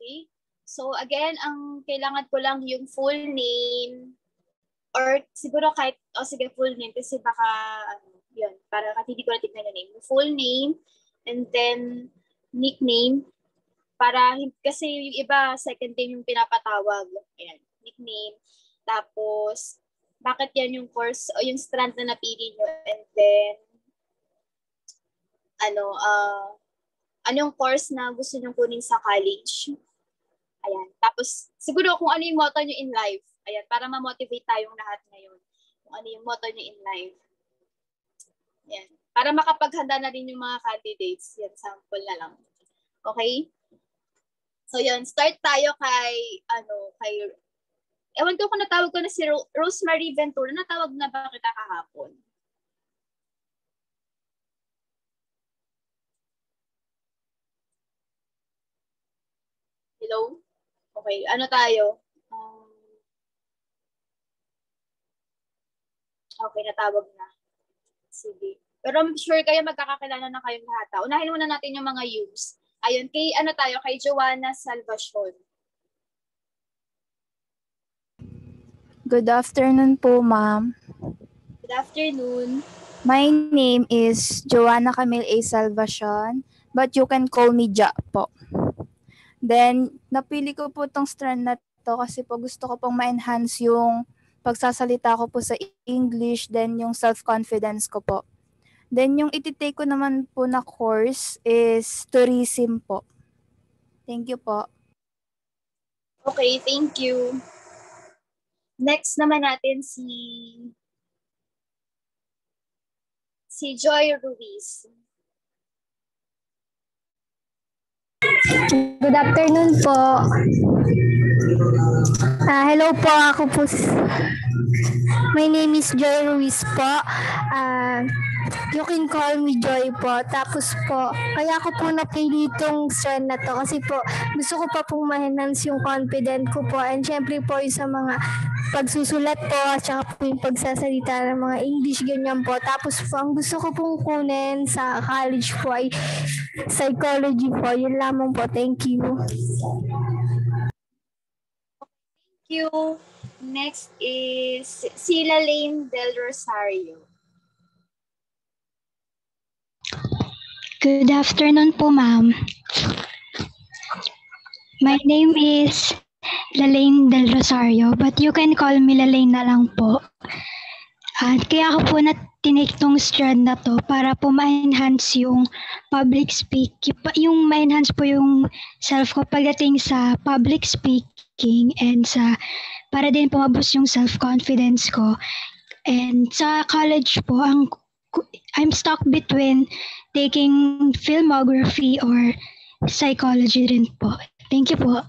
Okay? So again, ang kailangan ko lang yung full name or siguro kahit, sige, full name kasi baka, yun, para hindi ko na tignan yung name. Full name and then nickname para, kasi yung iba, second name yung pinapatawag. Ayan, nickname. Tapos, bakit yan yung course o yung strand na napili nyo and then, anong course na gusto nyo kunin sa college. Ayan. Tapos, siguro kung ano yung motto nyo in life. Ayan, para ma-motivate tayong lahat ngayon. Kung ano yung motto nyo in life. Ayan. Para makapaghanda na rin yung mga candidates. Yan, sample na lang. Okay? So, yun. Start tayo kay, ewan ko kung natawag ko na si Rosemary Ventura. Natawag na ba kita kahapon? Hello? Okay, ano tayo? Okay, natawag na. Sige. Pero I'm sure kayo magkakakilala na kayong lahat. Unahin muna natin yung mga youths. Ayun, kay Joanna Salvacion. Good afternoon po, ma'am. Good afternoon. My name is Joanna Camille A. Salvacion, but you can call me Ja po. Then, napili ko po tong strand na to kasi po gusto ko pong ma-enhance yung pagsasalita ko po sa English, then yung self-confidence ko po. Then, yung ititake ko naman po na course is tourism po. Thank you po. Okay, thank you. Next naman natin si Joy Ruiz. Good afternoon po. Hello po, ako po. My name is Joy Ruiz po. You can call me Joy po. Tapos po, kaya ako po napili itong strand na to kasi po gusto ko pa pong ma-enhance yung confident ko po. And syempre po yung sa mga pagsusulat po at saka po yung pagsasalita ng mga English ganyan po. Tapos po, ang gusto ko pong kunin sa college po ay psychology po. Yun lamang po. Thank you. Thank you. Next is Sila Lane Del Rosario. Good afternoon po, ma'am. My name is Lalaine Del Rosario, but you can call me Lalaine na lang po. At kaya ako po tinake tong strand na to para po ma-enhance yung public speak, yung ma-enhance po yung self ko pagdating sa public speaking and para din po ma-boost yung self-confidence ko. And sa college po, I'm stuck between taking filmography or psychology rin po. Thank you po.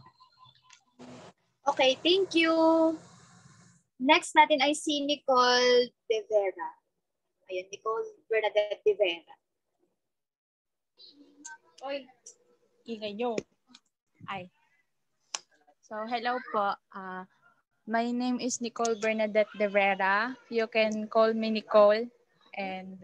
Okay, thank you. Next natin ay si Nicole De Vera. Ayun, Nicole Bernadette De Vera. Oy, ingay nyo. Ay. So, hello po. My name is Nicole Bernadette De Vera. You can call me Nicole. And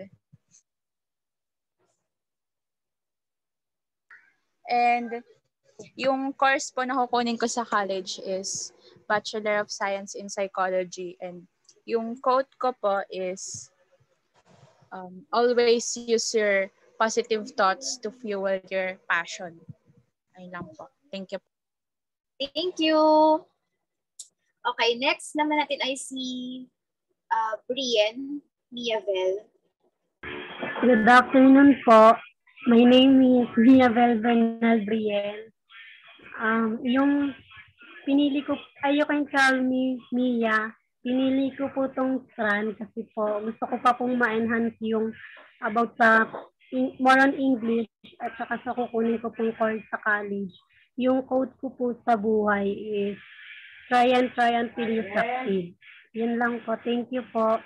yung course po na kukunin ko sa college is Bachelor of Science in Psychology. And yung quote ko po is, always use your positive thoughts to fuel your passion. Ayun lang po. Thank you. Thank you. Okay, next naman natin ay si Brienne Miavel. Good afternoon po. My name is Miavel Bernal Brienne. Yung pinili ko, you can call me Mia. Pinili ko po tong strand kasi po gusto ko pa pong ma-enhance yung about sa more on English at saka sa kukunin ko pong course sa college. Yung quote ko po sa buhay is try until you succeed. Yun lang po. Thank you po.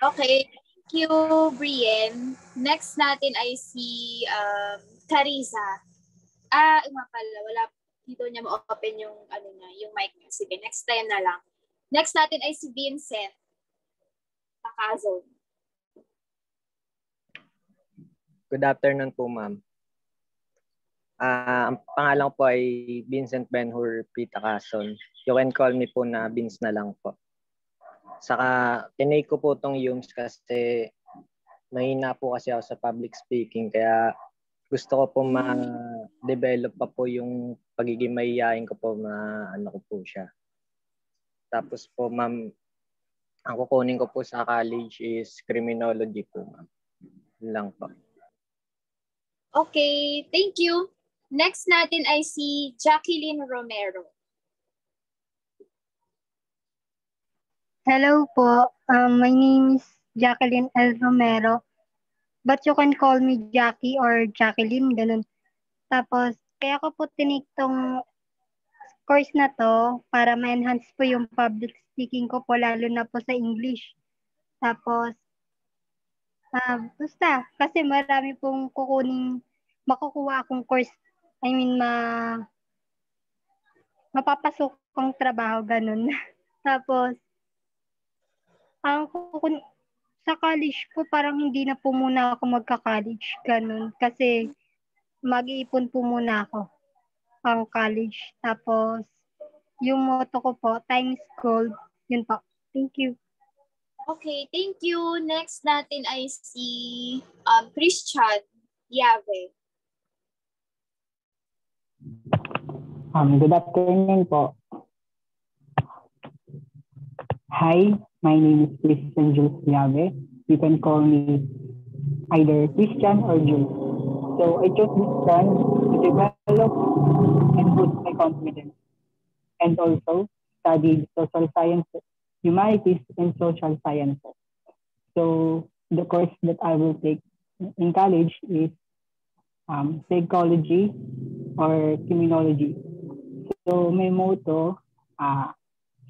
Okay. Thank you, Brienne. Next natin ay si Carissa. Nga pala, wala dito niya ma-open yung yung mic niya. Sige, next time na lang. Next natin ay si Vincent Takazon. Good afternoon po, ma'am. Ang pangalan ko ay Vincent Ben-Hur P. Takason. You can call me po na Vince na lang po. Saka tinake ko po tong UMS kasi mahina po kasi ako sa public speaking, kaya gusto ko po ma-develop pa po yung pagiging mahihayin ko po, ano ko po siya. Tapos po ma'am, ang kukunin ko po sa college is criminology po ma'am. Yun lang po. Okay, thank you. Next natin ay si Jacqueline Romero. Hello po. My name is Jacqueline L. Romero. But you can call me Jackie or Jacqueline, ganun. Tapos, kaya ko po tinake tong course na to para ma-enhance po yung public speaking ko po, lalo na po sa English. Tapos, basta, kasi marami pong makukuha akong course. I mean, mapapasok kong trabaho, ganun. Tapos, sa college po, parang hindi na po muna ako magka-college, ganun. Kasi, mag-iipon po muna ako pang college. Tapos, yung motto ko po, time is gold. Yun po. Thank you. Okay, thank you. Next natin ay si Christian Yave. Good afternoon po. Hi, my name is Christian Jules Yave. You can call me either Christian or Jules. So I chose this brand to develop and boost my confidence, and also studied social sciences, humanities, and social sciences. So the course that I will take in college is psychology or criminology. So my motto,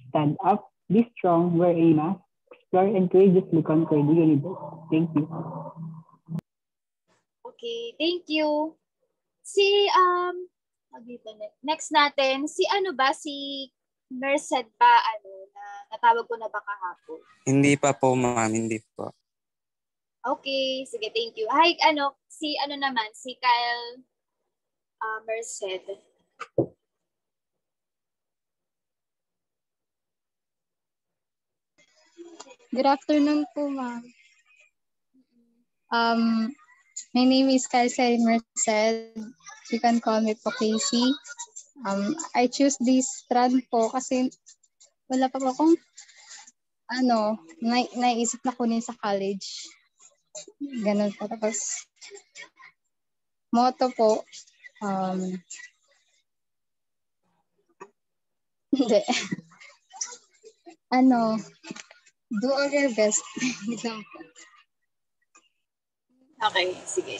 stand up, be strong, wear a mask, explore and courageously conquer the universe. Thank you. Okay, thank you. Next natin, si Merced ba, na natawag ko na ba kahapon? Hindi pa po, ma'am. Hindi po. Okay, sige, thank you. Hi, si Kyle Merced. Good afternoon po, ma'am. My name is Kyle Merced. You can call me po Casey. I choose this strand po kasi wala pa po akong naisip na kunin sa college. Ganun po. Tapos, motto po, hindi. Do all your best. Okay, sige.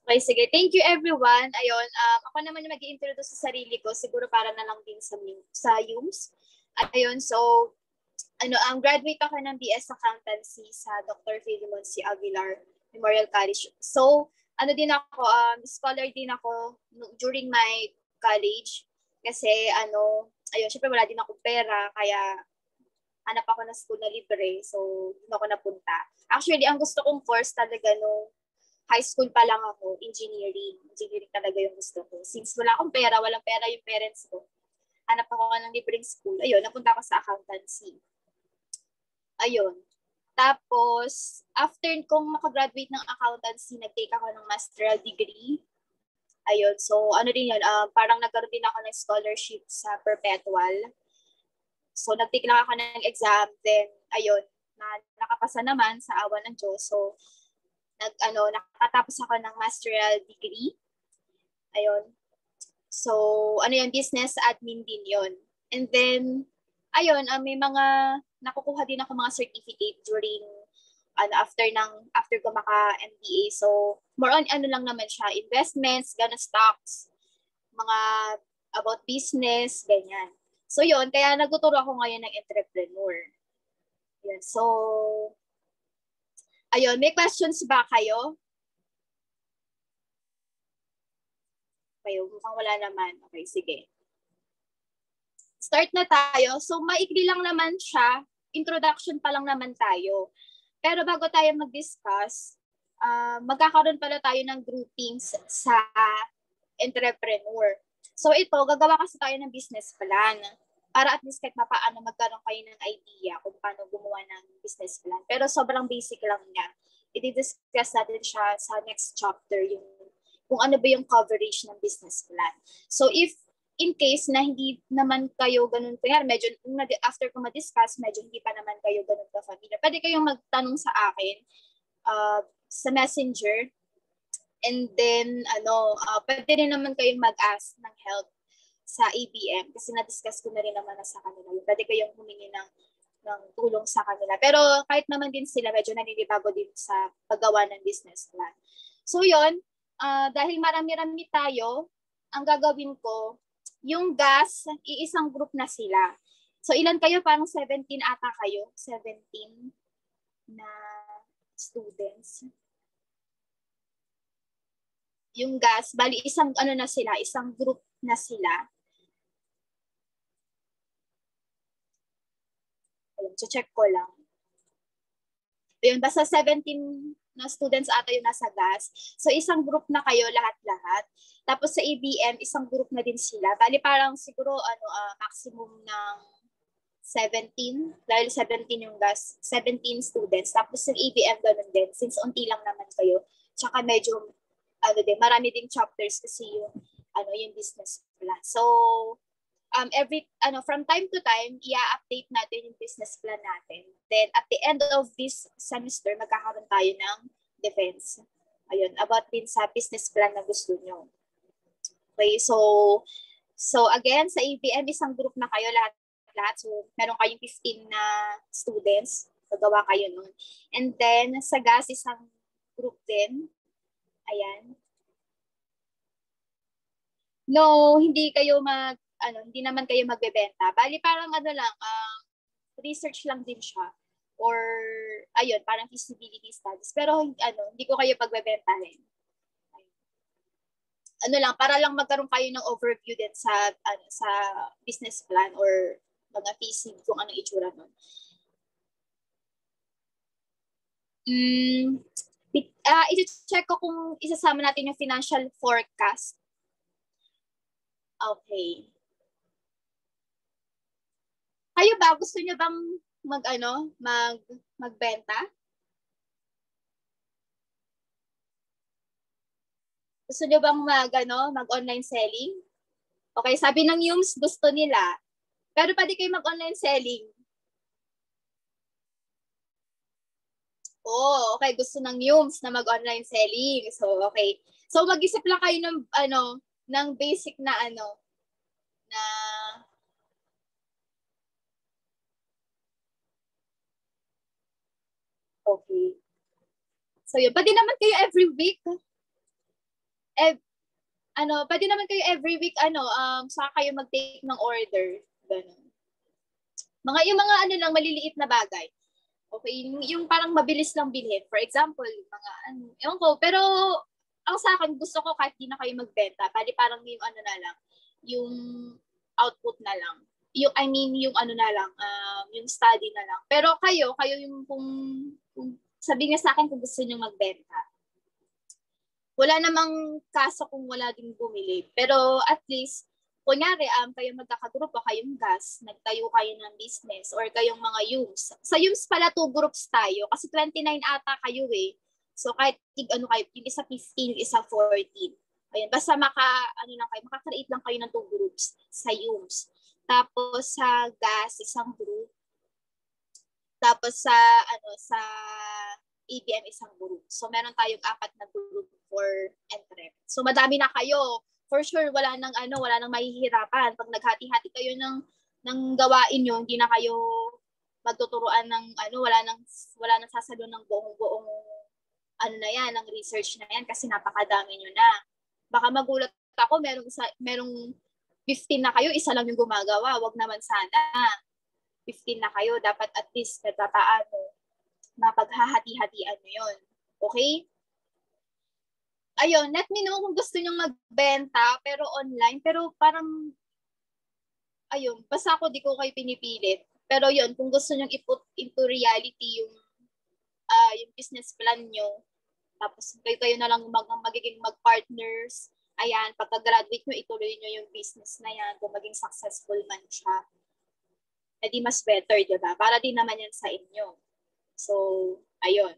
Okay, sige. Thank you everyone. Ayun, ako naman yung mag-i-introduce sa sarili ko, siguro para na lang din sa UMS. Ayun, so, graduate ako ng BS Accountancy sa Dr. Philemon C. Aguilar Memorial College. So, scholar din ako during my college. Kasi, syempre wala din akong pera, kaya hanap ako ng school na libre. So, doon ako napunta. Actually, ang gusto kong course talaga nung high school pa lang ako, engineering. Engineering talaga yung gusto ko. Since walang pera yung parents ko. Hanap ako ng libreng school. Ayun, napunta ako sa accountancy. Ayun. Tapos, after kong makagraduate ng accountancy, nag-take ako ng masteral degree. Ayun, so din yun, parang nagkaroon din ako ng scholarship sa perpetual. So, nag-take lang ako ng exam. Then, ayun, nakapasa naman sa awa ng Diyos. So, nakatapos ako ng masteral degree. Ayun. So, business admin din yon. And then, ayun, may mga nakukuha din ako mga certificate during after ko maka-MBA. So, more on lang naman siya, investments, stocks, mga about business, ganyan. So, yun, kaya nagtuturo ako ngayon ng entrepreneur. Yan. So, ayun, may questions ba kayo? Mukhang wala naman. Okay, sige. Start na tayo. So, maikli lang naman siya. Introduction pa lang naman tayo. Pero bago tayo mag-discuss, magkakaroon pala tayo ng groupings sa entrepreneur. So ito, gagawa kasi tayo ng business plan para at least kahit mapaano magkaroon kayo ng idea kung paano gumawa ng business plan. Pero sobrang basic lang niya. I-discuss natin siya sa next chapter, yung kung ano ba yung coverage ng business plan. So if in case na hindi naman kayo ganun, kaya medyo after ko ma-discuss, medyo hindi pa naman kayo ganun ka-familiar, pwede kayong magtanong sa akin sa messenger, and then pwede rin naman kayong mag-ask ng help sa ABM kasi na-discuss ko na rin naman sa kanila. Pwede kayong humingi ng tulong sa kanila. Pero kahit naman din sila, medyo naninibago din sa paggawa ng business plan. So yon, dahil marami-rami tayo, ang gagawin ko, yung gas, iisang group na sila. So ilan kayo? Parang 17 ata kayo. 17 na students. Yung gas, bali isang na sila, isang group na sila. Ayun, check ko lang. Ayun, basta 17 na students ata yung nasa gas. So isang group na kayo lahat-lahat. Tapos sa ABM, isang group na din sila. Bali parang siguro maximum ng 17, dahil 17 yung gas, 17 students. Tapos yung ABM ganun din, since unti lang naman kayo. Tsaka medyo marami ding chapters kasi yung business plan. So from time to time, i-update natin yung business plan natin. Then at the end of this semester, magkakaroon tayo ng defense. Ayun, about din sa business plan na gusto nyo. Okay, so again, sa ABM, isang group na kayo lahat. So meron kayong 15 na students. Gagawa kayo nun. And then sa gas, isang group din. Ayan. No, hindi naman kayo magbebenta. Bali parang research lang din siya. Or ayun, parang feasibility studies. Pero hindi ko kayo pagbebentahin. Para lang magkaroon kayo ng overview din sa business plan or mga feasibility kung anong itsura nun. I-check ko kung isasama natin yung financial forecast. Okay. Kayo ba, gusto niyo bang magbenta? Gusto niyo bang mag-online selling? Okay, sabi ng Yums, gusto nila. Pero pwede kayo mag-online selling. Oh, okay, gusto ng Yums na mag-online selling. So, okay. So, mag-isip lang kayo ng basic na okay. So, yun. Pwede naman kayo every week. Pwede naman kayo every week, saka kayo mag-take ng order. Ganun. Yung mga lang, maliliit na bagay. Okay, yung parang mabilis lang bilhin. For example, ewan ko, pero ang sa akin, gusto ko kahit di na kayo magbenta, parang yung na lang, yung output na lang. Yung yung study na lang. Pero kayo yung kung sabihin niya sa akin kung gusto niyo magbenta. Wala namang kaso kung wala din bumili. Pero at least, kunyari, kayo magkakagrupo, kayong gas, nagtayo kayo ng business, or kayong mga Yums. Sa Yums pala, 2 groups tayo. Kasi 29 ata kayo eh. So kahit kayo, yung isa 15, yung isa 14. Ayun, basta makaka-create lang kayo ng 2 groups sa Yums. Tapos sa gas, isang group. Tapos sa ABM, isang group. So meron tayong 4 na group for entrep. So madami na kayo. For sure, wala nang mahihirapan. Pag naghati-hati kayo ng gawain nyo, hindi na kayo magtuturuan ng wala nang sasalo ng buong ng research na yan kasi napakadami nyo na. Baka magulat ako, merong 15 na kayo, isa lang yung gumagawa. Wag naman sana. 15 na kayo, dapat at least mapaghahati-hatian nyo yun. Okay? Ayun, let me know kung gusto nyong magbenta, pero online. Pero parang, basta ako di ko kayo pinipilit. Pero yun, kung gusto nyong i-put into reality yung business plan nyo, tapos kayo na lang magiging mag-partners, Ayan, pagka-graduate nyo, ituloy nyo yung business na yan kung maging successful man siya. Di mas better, di ba? Para din naman yan sa inyo. So, ayun.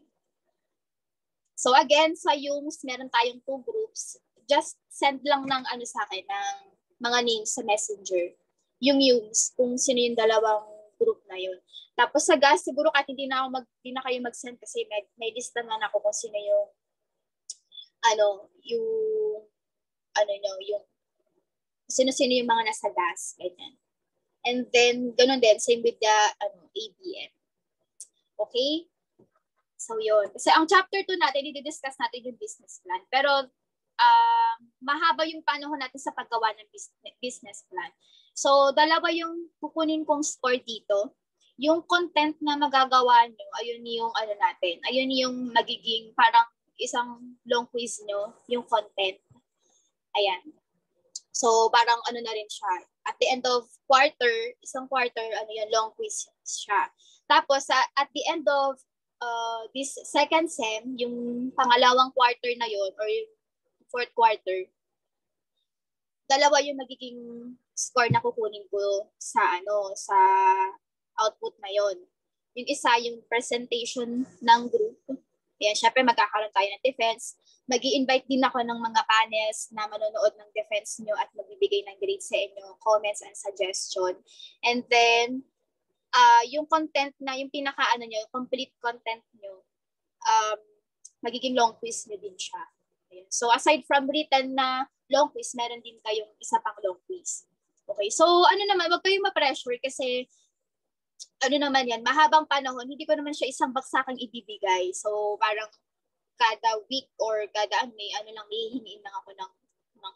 So again, sa Yums, meron tayong 2 groups. Just send lang ng sa akin, ng mga names sa messenger. Yung Yums, kung sino yung dalawang group na yun. Tapos sa GAS, siguro kahit hindi na kayo mag-send kasi may lista na ako kung sino yung yung sino-sino yung mga nasa GAS, ganyan. And then, ganun din, same with the ABM. Okay? So, yun. Kasi ang chapter 2 natin, i-discuss natin yung business plan. Pero, mahaba yung panahon natin sa paggawa ng business plan. So, dalawa yung kukunin kong score dito. Yung content na magagawa nyo, ayun yung natin. Ayun yung magiging parang isang long quiz nyo, yung content. Ayan. So, parang na rin siya. At the end of isang quarter, yung long quiz siya. Tapos, at the end of this second sem, yung pangalawang quarter na yon or yung 4th quarter, dalawa yung magiging score na kukunin ko sa sa output na yon. Yung isa, yung presentation ng group. Yan, syempre magkakaroon tayo ng defense. Mag-i-invite din ako ng mga panels na manonood ng defense nyo at magbibigay ng grades sa inyo, comments and suggestion. And then, yung content na, yung nyo, complete content nyo, magiging long quiz nyo din siya. Ayan. So, aside from written na long quiz, meron din kayong isa pang long quiz. Okay, so naman, wag kayong ma-pressure kasi naman yan, mahabang panahon, hindi ko naman siya isang bagsakang ibibigay. So, parang kada week or kada may hihingiin lang ako ng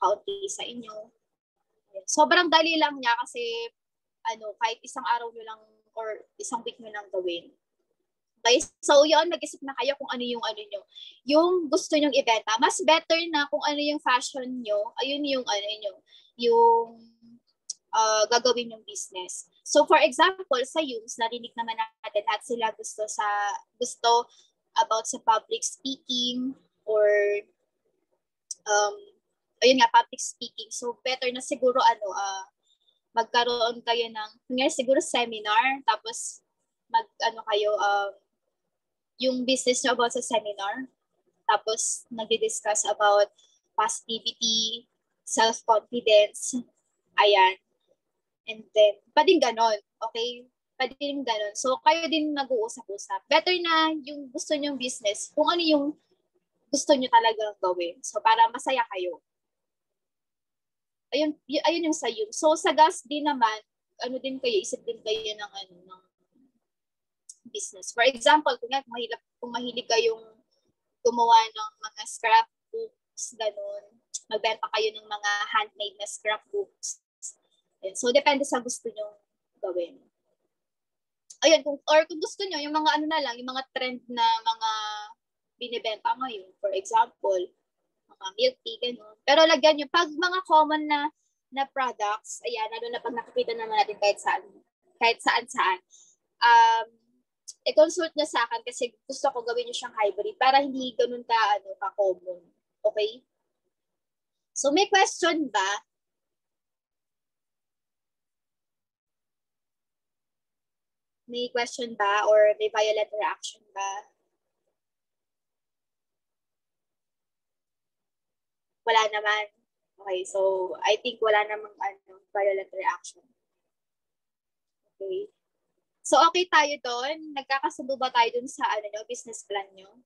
kaunti sa inyo. Ayan. Sobrang dali lang niya kasi kahit isang araw nyo lang or isang week nyo lang gawin. Okay? So, yun, mag-isip na kayo kung ano yung nyo. Yung gusto nyong ibenta. Mas better na kung ano yung fashion nyo, ayun yung yung gagawin yung business. So, for example, sa Yums, narinig naman natin at sila gusto about sa public speaking or ayun nga, public speaking. So, better na siguro magkaroon kayo ng, siguro seminar, tapos kayo, yung business nyo about sa seminar, tapos nag-discuss about positivity, self-confidence, ayan. And then, pwedeng ganon, okay? Pwedeng ganon. So, kayo din nag-uusap-usap. Better na yung gusto nyong business, kung ano yung gusto nyo talagang gawin. So, para masaya kayo. Ayun yung sa Yums. So sa GAS din naman, din kayo, isip din kayo ng business. For example, kung mahilig kayong gumawa ng mga scrapbooks, ganun, magbenta kayo ng mga handmade na scrapbooks. So depende sa gusto nyo gawin. Ayun, kung gusto nyo, yung mga yung mga trend na mga binibenta ngayon, for example, milk tea, gano'n. Pero lagyan nyo, pag mga common na products, ayan, na pag nakikita naman natin kahit saan, i-consult nyo sa akin kasi gusto ko gawin nyo siyang hybrid para hindi ganun ka-common. Okay? So, may question ba? May question ba? Or may violent reaction ba? Wala naman. Okay, so I think wala namang violent reaction. Okay. So okay tayo doon. Nagkakasundo ba tayo doon sa business plan nyo?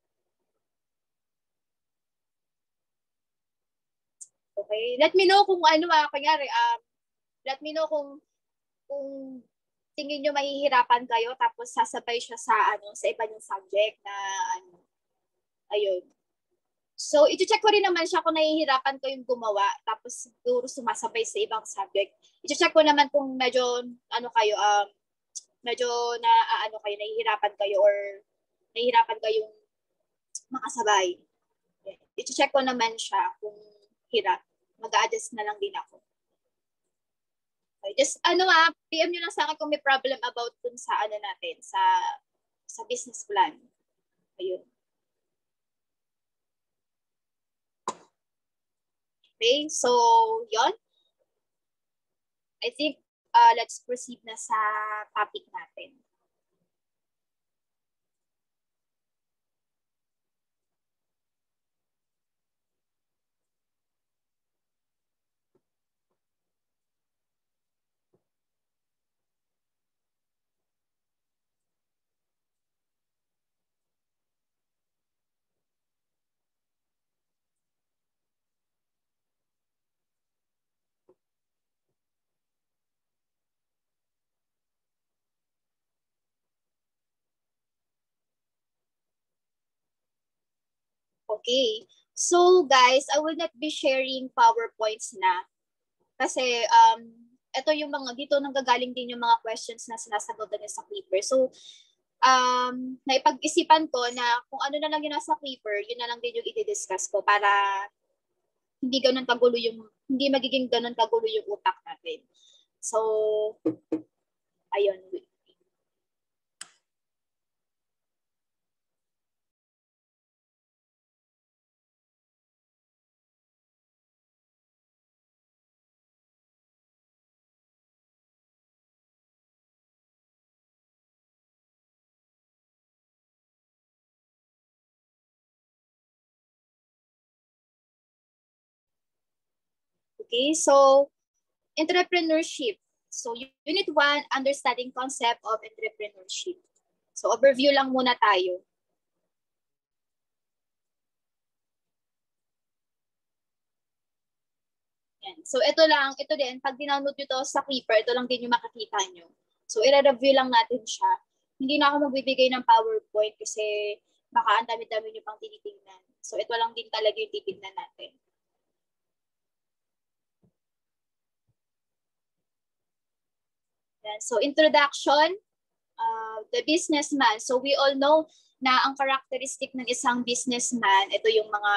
Okay. Let me know kung kunyari, let me know kung tingin nyo mahihirapan kayo tapos sasabay siya sa iba yung subject na ayun. So, i-check ko rin naman siya kung nahihirapan ko yung gumawa tapos siguro sumasabay sa ibang subject. I-check ko naman kung medyo medyo nahihirapan kayo or nahihirapan kayong makasabay. I-check ko naman siya kung hirap. Mag-a-adjust na lang din ako. Okay, just PM nyo lang sa akin kung may problem about dun sa natin, sa business plan. Ayun. Okay, so yon. I think let's proceed na sa topic natin. Okay. So guys, I will not be sharing PowerPoints na kasi ito yung mga dito nanggagaling din yung mga questions na sinasagutan niya sa paper. So naipag-isipan ko na kung ano na lang yung nasa paper, yun na lang din yung i-discuss ko para hindi magiging ganun kagulo yung utak natin. So ayun. Okay, so entrepreneurship. So unit 1, understanding concept of entrepreneurship. So overview lang muna tayo. Yan. So ito din, pag dinownload nyo to sa Clipper, ito lang din yung makikita nyo. So i-review lang natin siya. Hindi na ako magbibigay ng PowerPoint kasi baka ang dami-dami nyo pang tinitingnan. So ito lang din talaga yung titignan natin. Yan. So introduction, the businessman. So we all know na ang characteristic ng isang businessman, ito yung mga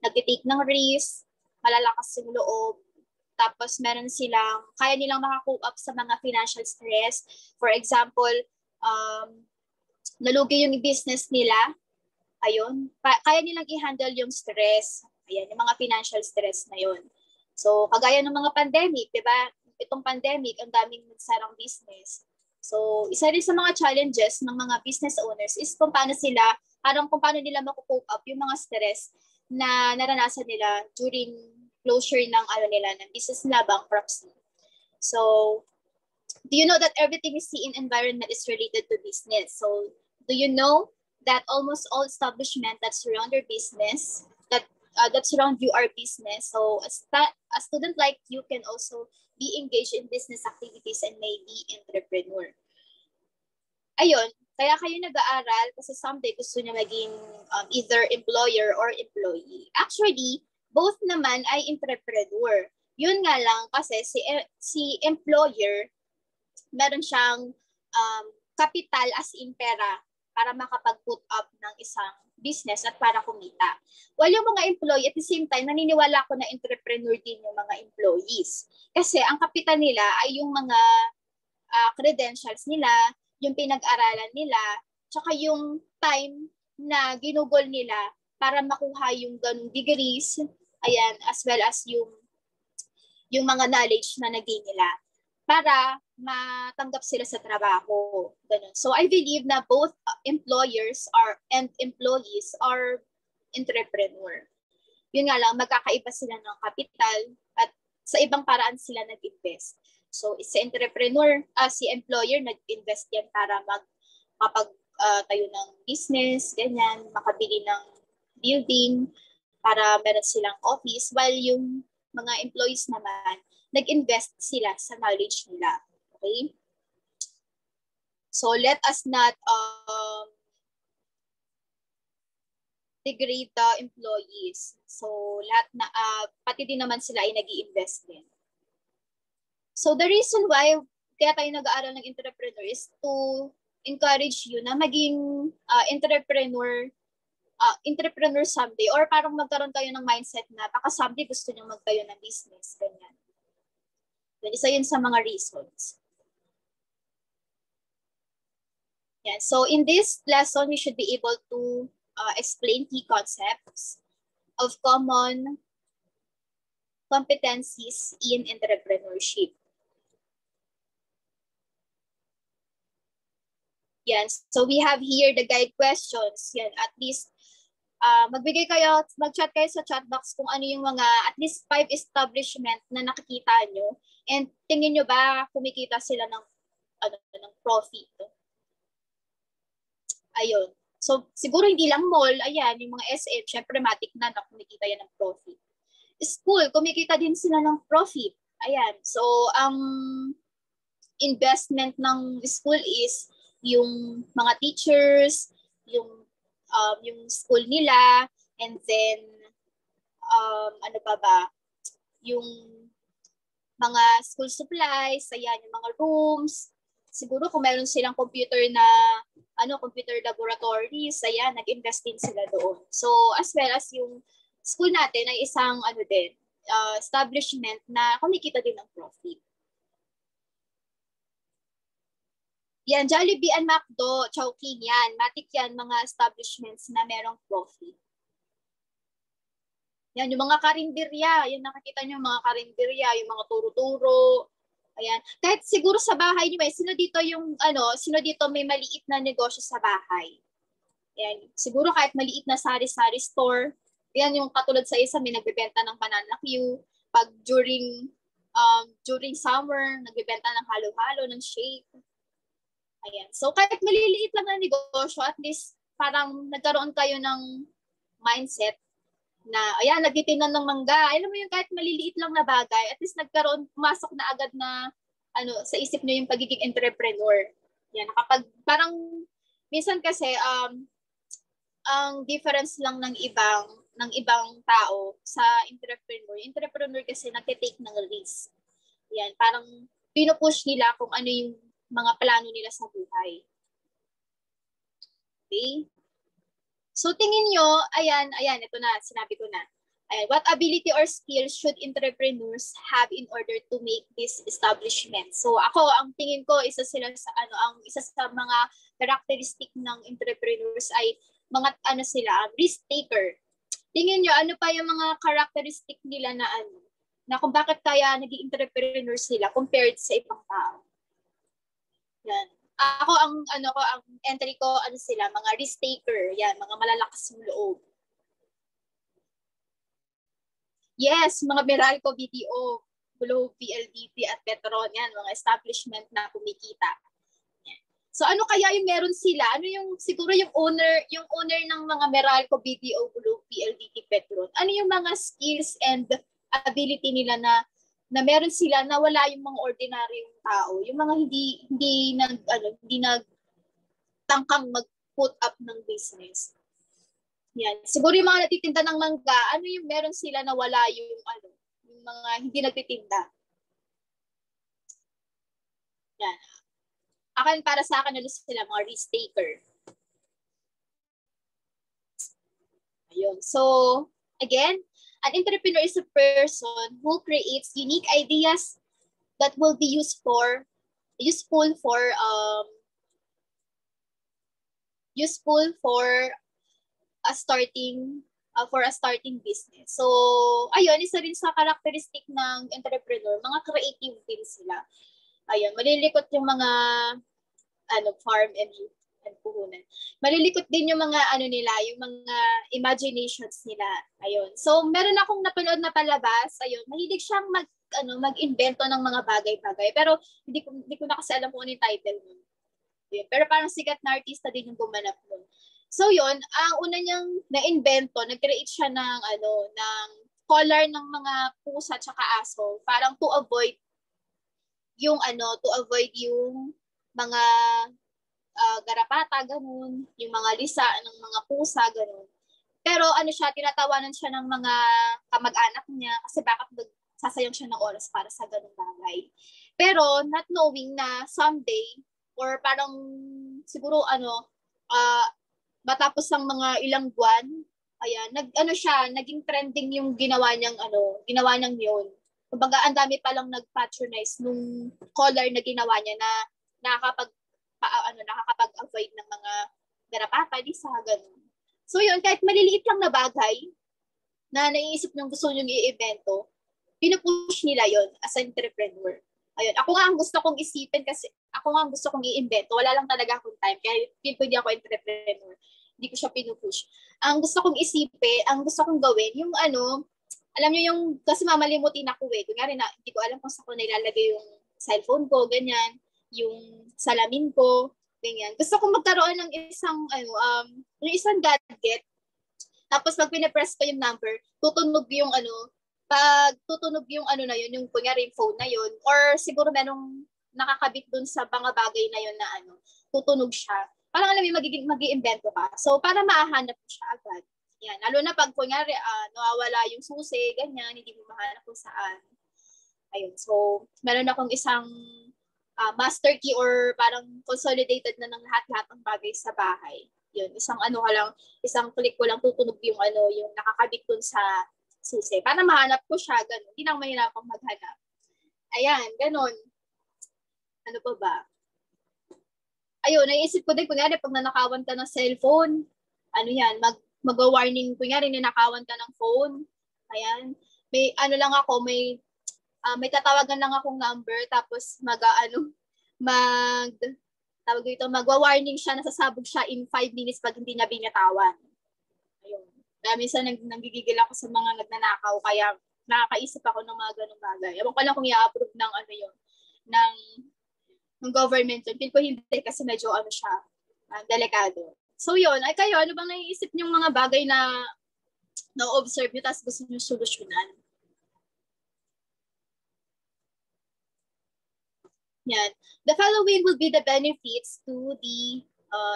nagtitake ng risk, malalakas yung loob, tapos kaya nilang makakope up sa mga financial stress. For example, nalugi yung business nila, ayun, kaya nilang i-handle yung stress. Ayan, yung mga financial stress na yun. So, kagaya ng mga pandemic, di ba? Itong pandemic, ang daming nagsarang business. So, isa rin sa mga challenges ng mga business owners is kung paano nila makukope up yung mga stress na naranasan nila during closure ng business nila, bankruptcy. So, do you know that everything you see in environment is related to business? So, do you know that almost all establishments that surround your business, that surround your business, so a student like you can also be engaged in business activities and may be entrepreneur. Ayun, kaya kayo nag-aaral kasi someday gusto niya maging either employer or employee. Actually, both naman ay entrepreneur. Yun nga lang kasi si employer, meron siyang capital as in pera para makapag-put up ng isang business at para kumita. While yung mga employee, at the same time, naniniwala ko na entrepreneur din yung mga employees. Kasi ang kapital nila ay yung mga credentials nila, yung pinag-aralan nila, tsaka yung time na ginugol nila para makuha yung ganung degrees, ayan, as well as yung mga knowledge na naging nila para matanggap sila sa trabaho. Ganun. So I believe na both employers and employees are entrepreneur. Yun nga lang, magkakaiba sila ng kapital at sa ibang paraan sila nag-invest. So si employer nag-invest yan para tayo ng business, ganyan, makabili ng building para meron silang office, while yung mga employees naman, nag-invest sila sa knowledge nila. Okay? So let us not degrade the employees. So lahat na pati din naman sila ay nag-i-invest din. So the reason why kaya tayo nag-aaral ng entrepreneur is to encourage you na maging entrepreneur someday, or parang magkaroon kayo ng mindset na baka someday gusto nyo magtayo ng business. Ganyan. Isa yun sa mga reasons. Yeah. So in this lesson, we should be able to explain key concepts of common competencies in entrepreneurship. Yan. So we have here the guide questions. Yan. At least magbigay kayo, mag-chat kayo sa chat box kung ano yung mga at least 5 establishment na nakikita nyo. And tingin nyo ba kumikita sila ng ng profit? Ayun. So siguro hindi lang mall, ayan, yung mga SM, syempre matik na kumikita yan ng profit. School, kumikita din sila ng profit. Ayan. So ang investment ng school is yung mga teachers, yung school nila, and then ano pa ba, yung mga school supplies, ayan, yung mga rooms. Siguro kung meron silang computer na computer laboratories, ayan, nag-invest din sila doon. So as well as yung school natin ay isang establishment na kumikita din ng profit. Yan, Jollibee and McDo, Chowking yan. Matik yan, mga establishments na merong profit. Yan, yung mga karinderya. Yan, nakikita nyo yung mga karinderya, yung mga turo-turo. Ayan. Kahit siguro sa bahay nyo, sino dito may maliit na negosyo sa bahay. Yan, siguro kahit maliit na sari-sari store. Yan, yung katulad sa isa, may nagbebenta ng banana Q. Pag during summer, nagbebenta ng halo-halo, ng shake. Ayan. So kahit maliliit lang na negosyo, at least parang nagkaroon kayo ng mindset na, ayan, nagtitinda ng mangga. Alam mo yung kahit maliliit lang na bagay, at least pumasok na agad na sa isip nyo yung pagiging entrepreneur. Yan, parang minsan kasi ang difference lang ng ibang tao sa entrepreneur. Entrepreneur kasi nagte-take ng risk. Yan, parang pinupush nila kung ano yung mga plano nila sa buhay. Okay? So tingin nyo, ayan, ito na, sinabi ko na. Ayan, what ability or skills should entrepreneurs have in order to make this establishment? So ako, ang tingin ko, isa sa mga characteristic ng entrepreneurs ay mga risk taker. Tingin nyo, ano pa yung mga characteristic nila na kung bakit kaya naging entrepreneur sila compared sa ibang tao? Yan. Ako ang entry ko sila, mga risk taker, yan, mga malalakas ng loob. Yes, mga Meralco BDO, Globe, PLDT at Petron, yan, mga establishment na kumikita. Yan. So ano kaya yung meron sila? Ano yung siguro yung owner ng mga Meralco BDO, Globe, PLDT, Petron? Ano yung mga skills and ability nila na meron sila na wala yung mga ordinaryong tao, yung mga hindi nagtangkang mag-put up ng business. Yan. Siguro yung mga natitinda ng mangga, ano yung meron sila na wala yung mga hindi nagtitinda. Yan. Para sa akin sila mga risk taker. Ayun. So, again, an entrepreneur is a person who creates unique ideas that will be useful for a starting business. So, ayun, isa rin sa characteristic ng entrepreneur, mga creative din sila. Ayun, malilikot yung mga farm and puhunan. Malilikot din yung mga yung mga imaginations nila. Ayun. So, meron akong napanood na palabas. Ayun, mahilig siyang mag-invento ng mga bagay-bagay. Pero hindi ko na kasi alam kung ano yung title nun. Ayun. Pero parang sikat na artista din yung gumanap nun. So, yun, ang una niyang na-invento, nag-create siya ng collar ng mga pusa at saka aso. Parang to avoid yung mga garapata, ganun, yung mga lisa ng mga pusa, ganun. Pero tinatawanan siya ng mga kamag-anak niya kasi bakit sasayang siya ng oras para sa ganung bagay. Pero not knowing na someday, or parang siguro matapos ng mga ilang buwan, ayan, naging trending yung ginawa niyang yun. Kumbaga, ang dami palang nag-patronize nung collar na ginawa niya na nakakapag-avoid ng mga garapata, lisa, ganun. So yun, kahit maliliit lang na bagay na naiisip niyong gusto niyong i-evento, pinupush nila yon as an entrepreneur. Ayun, ako nga ang gusto kong isipin kasi ako nga ang gusto kong i-invento. Wala lang talaga akong time. Kaya feel ko hindi ako entrepreneur. Hindi ko siya pinupush. Ang gusto kong isipin, ang gusto kong gawin, yung alam niyo yung, kasi mamalimutin ako Kunyari na, hindi ko alam kung saan ko nilalagay yung cellphone ko, ganyan. Yung salamin ko, ganyan. Gusto kong magkaroon ng isang, yung isang gadget. Tapos pag pinapress ko yung number, tutunog yung pag tutunog yung na yun, yung kunyari yung phone na yun, or siguro merong nakakabit dun sa mga bagay na yun na tutunog siya. Parang alam mo, mag-iimbento ka. So, para maahanap mo siya agad. Yan. Lalo na pag kunyari, nawawala yung susi, ganyan, hindi mo mahanap kung saan. Ayun. So, meron akong isang master key or parang consolidated na ng lahat-lahat ng bagay sa bahay. Yun. Isang click ko lang tutunog yung yung nakakabit dun sa susi. Para mahanap ko siya, gano'n. Hindi na mahirapang maghanap. Ayan, gano'n. Ano pa ba? Ayun, naisip ko din, kunyari, pag nanakawan ka ng cellphone, mag-warning, kunyari, ninakawan ka ng phone. Ayan. May tatawagan lang akong number, tapos mag-warning siya, nasasabog siya in 5 minutes pag hindi niya binatawan. Ayun. Kaya minsan nanggigigil ako sa mga nagnanakaw, kaya nakakaisip ako ng mga ganung bagay. Ewan ko lang kung i-approve ng ng government yun. Feel ko hindi kasi medyo delikado. So yun, ay kayo, ano bang naiisip niyong mga bagay na na-observe nyo tapos gusto nyo solusyonan? Yan. The following will be the benefits to the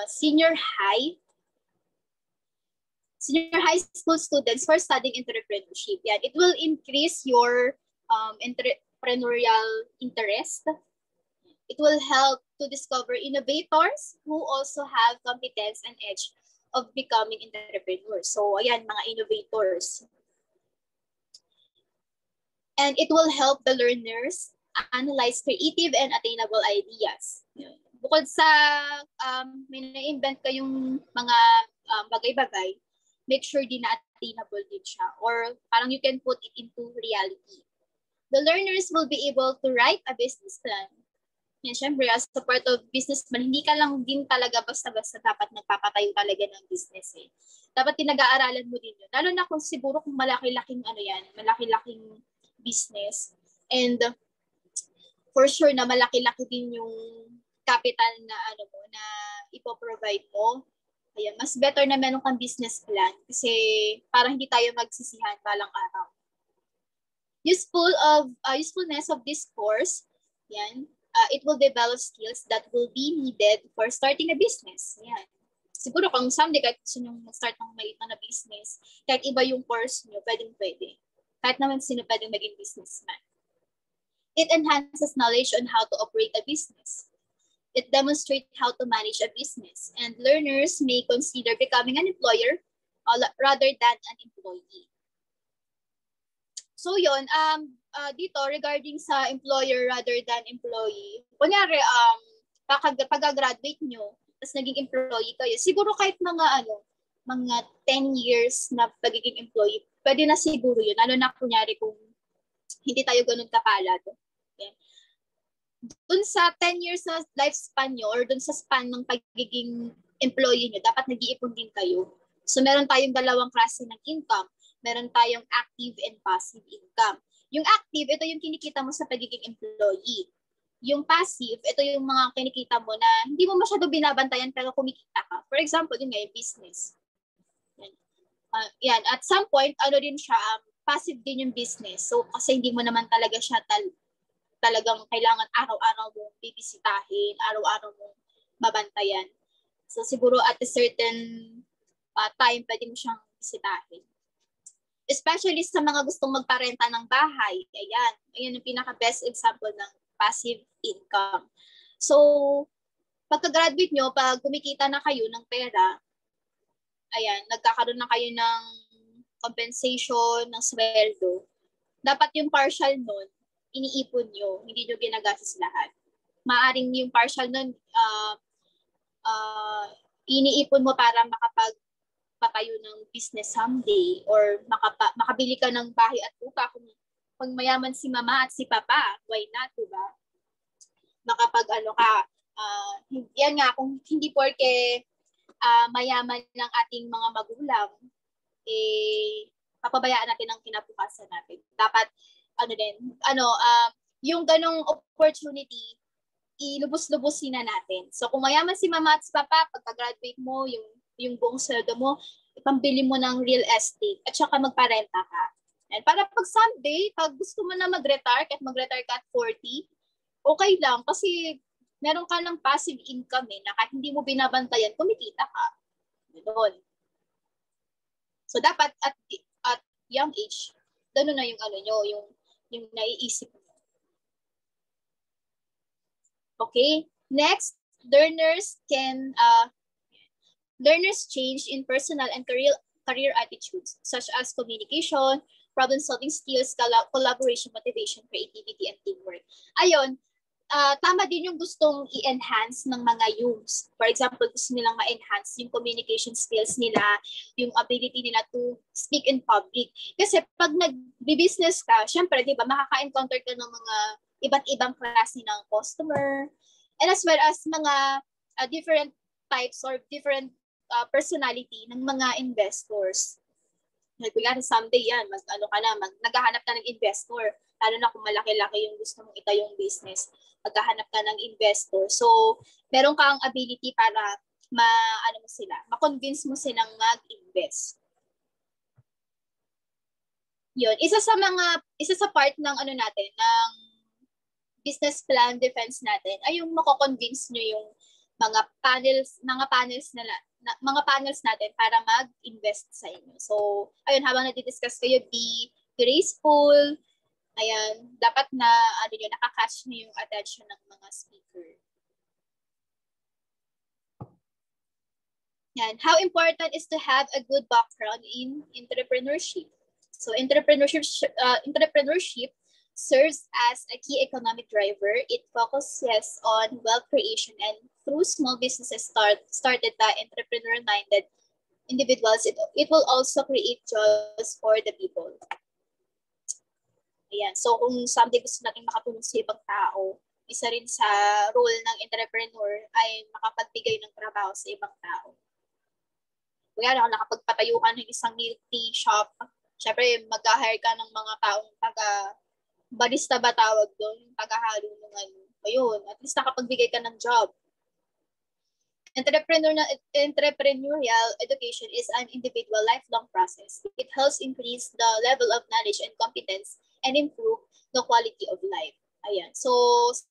senior high school students for studying entrepreneurship. Yan. It will increase your entrepreneurial interest. It will help to discover innovators who also have competence and edge of becoming entrepreneurs. So, ayan, mga innovators. And it will help the learners analyze creative and attainable ideas. Bukod sa may na-invent kayong mga bagay-bagay, make sure din na attainable din siya, or parang you can put it into reality. The learners will be able to write a business plan. Yan, syempre, as a part of business plan, hindi ka lang din talaga basta-basta dapat nagpapatayo talaga ng business eh. Dapat pinag-aaralan mo din yun. Lalo na kung siguro kung malaki-laking malaki-laking business. And for sure na malaki-laki din yung capital na na ipoprovide mo. Ayan, mas better na meron kang business plan kasi para hindi tayo magsisihan balang araw. Usefulness of this course, yan, it will develop skills that will be needed for starting a business. Yan. Siguro kung someday kahit gusto nyo mag-start ng maliit na business, kahit iba yung course nyo, pwedeng-pwede. Kahit naman sino pwedeng maging businessman. It enhances knowledge on how to operate a business. It demonstrates how to manage a business, and learners may consider becoming an employer rather than an employee. So yun, dito regarding sa employer rather than employee, kunyari, pag-graduate nyo, tapos naging employee kayo, siguro kahit mga 10 years na pagiging employee, pwede na siguro yun. Lalo na kunyari kung hindi tayo ganun kapalad. Okay. Dun sa 10 years na lifespan nyo or dun sa span ng pagiging employee nyo, dapat nag-iipon din kayo. So meron tayong dalawang klase ng income. Meron tayong active and passive income. Yung active, ito yung kinikita mo sa pagiging employee. Yung passive, ito yung mga kinikita mo na hindi mo masyado binabantayan pero kumikita ka. For example, yun nga yung business. Yan. At some point, din siya, passive din yung business. So, kasi hindi mo naman talaga siya talagang kailangan araw-araw mong bibisitahin, araw-araw mong mabantayan. So, siguro at a certain time, pwede mo siyang bisitahin. Especially sa mga gustong magparenta ng bahay. Ayan yung pinaka-best example ng passive income. So, pagka-graduate nyo, pag kumikita na kayo ng pera, ayan, nagkakaroon na kayo ng compensation, ng sweldo, dapat yung partial nun, iniipon nyo, hindi nyo ginagastos lahat. Maaring yung partial nun, iniipon mo para makapagpatayo ng business someday or makabili ka ng bahay at lupa kung pag mayaman si mama at si papa, why not, diba? Makapag yan nga, kung hindi porke mayaman ng ating mga magulang, papabayaan natin ang kinabukasan natin. Dapat, yung ganong opportunity, ilubos-lubusin na natin. So, kung mayaman si mama at si papa, pagka-graduate mo, yung buong sweldo mo, ipambili mo ng real estate at saka magparenta ka. And para pag someday, pag gusto mo na mag-retire, kahit mag-retire ka at 40, okay lang kasi meron ka ng passive income na kahit hindi mo binabantayan, kumikita ka. Doon. So dapat at young age, gano'n na yung yung naiisip mo. Okay? Next, learners change in personal and career attitudes such as communication, problem-solving skills, collaboration, motivation, creativity, and teamwork. Ayun, tama din yung gustong i-enhance ng mga youths. For example, gusto nilang ma-enhance yung communication skills nila, yung ability nila to speak in public. Kasi pag nag-business ka, syempre, di ba, makaka-encounter ka ng mga iba't ibang klase ng customer, and as well as mga different types or different personality ng mga investors. Kaya someday yan, naghahanap ka ng investor, lalo na kung malaki-laki yung gusto mong itayong business, maghahanap ka ng investor. So, meron kang ability para ma-convince mo silang mag-invest. Yun, isa sa part ng natin, ng business plan defense natin, ay yung mako-convince nyo yung mga panels natin para mag-invest sa inyo. So, ayun, habang nadi-discuss kayo, be graceful. Ayan, dapat na nakaka-catch niyo yung attention ng mga speaker. Yan, how important is to have a good background in entrepreneurship. So, entrepreneurship serves as a key economic driver. It focuses on wealth creation, and through small businesses started by entrepreneur-minded individuals, it will also create jobs for the people. Ayan. So kung someday gusto natin makatulong sa ibang tao, isa rin sa role ng entrepreneur ay makapagbigay ng trabaho sa ibang tao. Kaya nakapagpatayo ka ng isang milk tea shop, syempre mag-hire ka ng mga taong barista ba tawag doon, yung taga-halo ng ayun, at least nakapagbigay ka ng job. Entrepreneurial education is an individual lifelong process. It helps increase the level of knowledge and competence and improve the quality of life. Ayan. So,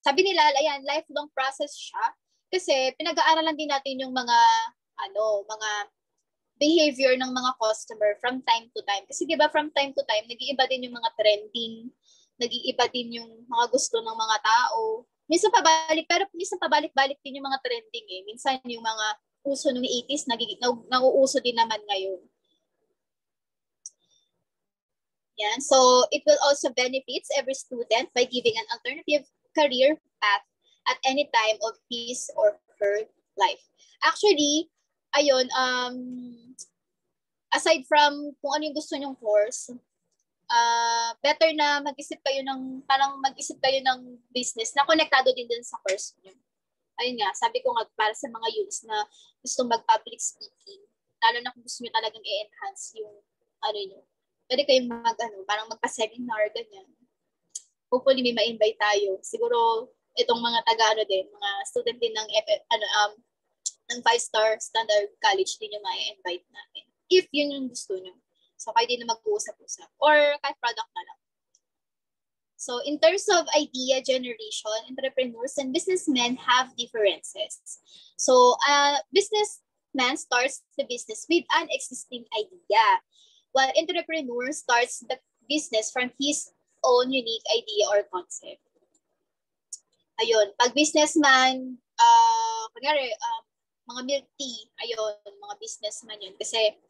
sabi nila, ayan, lifelong process siya kasi pinag-aaralan din natin yung mga behavior ng mga customer from time to time. Kasi 'di ba from time to time nag-iiba din yung mga trending, nag-iiba din yung mga gusto ng mga tao. Minsan pabalik-balik din yung mga trending eh. Minsan yung mga uso ng 80s nauuso din naman ngayon. Yan. So, it will also benefit every student by giving an alternative career path at any time of his or her life. Actually, ayun, aside from kung ano yung gusto nyong course, better na mag-isip kayo ng business na konektado din sa course nyo. Ayun nga, sabi ko nga para sa mga youths na gustong mag-public speaking, lalo na kung gusto nyo talagang i-enhance yung nyo. Pwede kayong parang magpa-seminar, ganyan. Hopefully may ma-invite tayo. Siguro itong mga mga student din ng 5-star standard college din yung ma-invite natin. If yun yung gusto nyo. So, kayo din na mag-uusap-usap. Or kahit product na lang. So, in terms of idea generation, entrepreneurs and businessmen have differences. So, businessman starts the business with an existing idea, while entrepreneur starts the business from his own unique idea or concept. Ayun, pag businessman, mga milk tea, ayun, mga businessman yun. Kasi,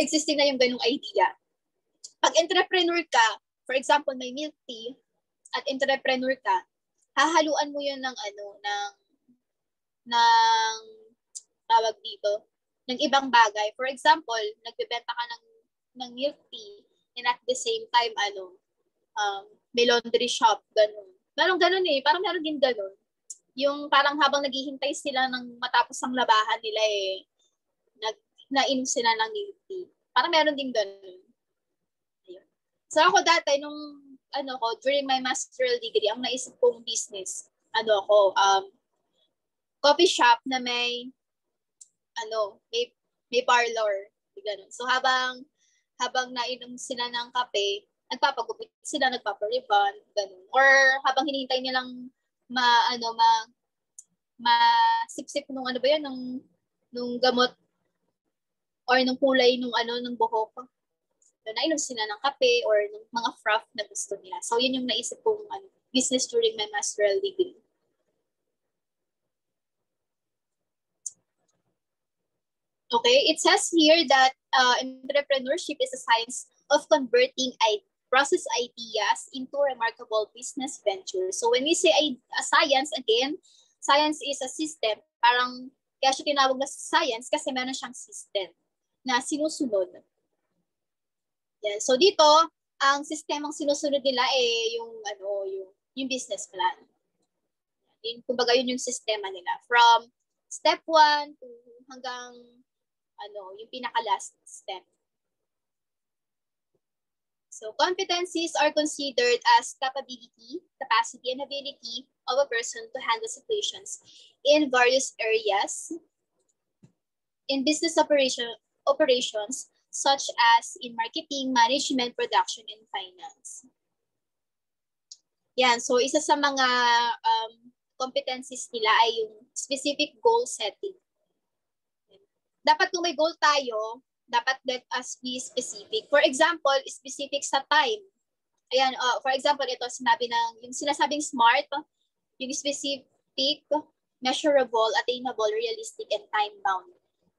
existing na yung ganung idea. Pag entrepreneur ka, for example, may milk tea, at entrepreneur ka, hahaluan mo yun ng tawag dito, ng ibang bagay. For example, nagbebenta ka ng milk tea, and at the same time, may laundry shop, ganun. Parang ganun eh, parang meron din ganun. Yung parang habang naghihintay sila ng matapos ang labahan nila nainom sila ng milk tea. Parang meron din ganun. Ayun. So ako dati, during my master's degree, ang naisip kong business, coffee shop na may parlor. Ganun. So habang nainom sila ng kape, nagpapagupit sila, nagpapariban, ganun. Or habang hinihintay nilang masipsip nung nung gamot or nung kulay ng buhok. So, nainom sila ng kape or ng mga craft na gusto nila. So yun yung naisip kong business during my master's degree. Okay, it says here that entrepreneurship is a science of converting process ideas into remarkable business ventures. So when we say a science, again, science is a system. Parang kaya siya tinawag na science kasi meron siyang system na sinusunod. Yan. So dito, ang sistemang sinusunod nila yung business plan. Kumbaga yun yung sistema nila. From step 1 to hanggang yung pinaka-last step. So competencies are considered as capacity, and ability of a person to handle situations in various areas in business operations such as in marketing, management, production, and finance. Yan, so isa sa mga competencies nila ay yung specific goal setting. Dapat kung may goal tayo, dapat let us be specific. For example, specific sa time. Ayan, for example, ito yung sinasabing SMART, yung specific, measurable, attainable, realistic, and time-bound.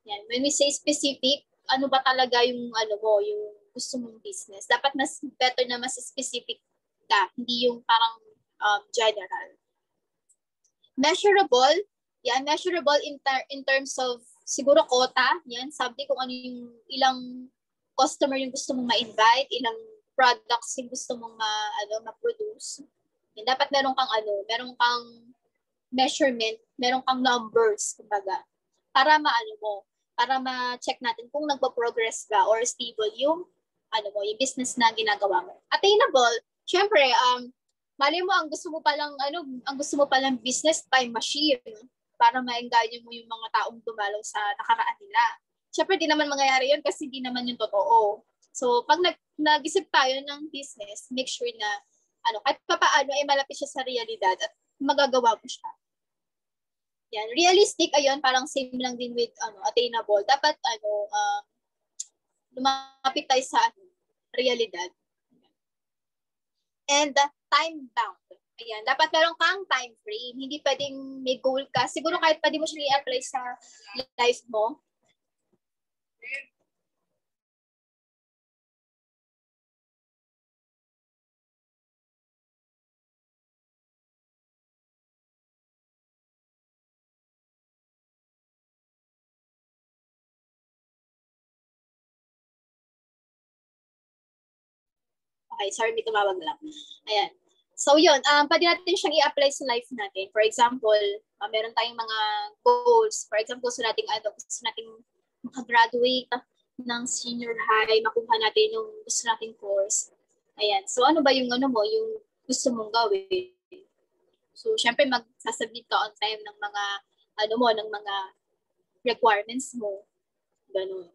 Yan. When we say specific, ano ba talaga yung yung gusto mong business? Dapat mas better na mas specific ka, hindi yung parang general. Measurable, yan, measurable in terms of siguro quota, yan, sabi kung ano yung ilang customer yung gusto mong ma-invite, ilang products yung gusto mong ma-produce. Yan, dapat meron kang measurement, meron kang numbers, kumbaga, para para ma-check natin kung nagpo-progress ba or stable yung yung business na ginagawa mo. Attainable, syempre, mali mo ang gusto mo palang business time machine para ma-engage mo yung mga taong dumalaw sa nakaraan nila. Siyempre, di naman mangyayari yun kasi di naman yung totoo. So, pag nag-isip tayo ng business, make sure na kahit papaano ay malapit siya sa realidad at magagawa mo siya. Yan. Realistic, ayun, parang same lang din with attainable. Dapat, lumapit tayo sa realidad. And time-bound. Ayan, dapat meron kang time frame. Hindi pwedeng may goal ka. Siguro kahit pwede mo siya i-apply sa life mo. Okay, sorry, may tumawag lang. Ayan. So yun, pwede natin siyang i-apply sa life natin. For example, meron tayong mga goals. For example, gusto nating makagraduate ng senior high, makuha natin yung gusto nating course. Ayan. So ano ba yung yung gusto mong gawin? So syempre magsasubmit ka on time ng mga ng mga requirements mo. Ganun.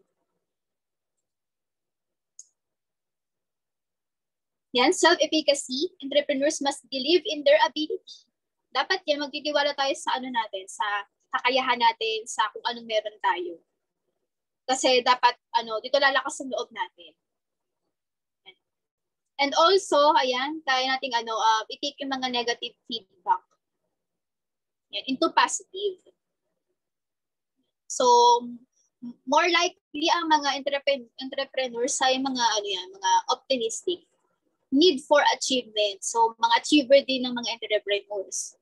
Yan, self-efficacy. Entrepreneurs must believe in their ability. Dapat yan, magtitiwala tayo sa natin, sa kakayahan natin, sa kung anong meron tayo. Kasi dapat, dito lalakas ang loob natin. And also, ayan, kaya nating, i-take yung mga negative feedback into positive. So, more likely ang mga entrepreneurs ay mga, mga optimistic. Need for achievement. So, mga achiever din ng mga entrepreneurs.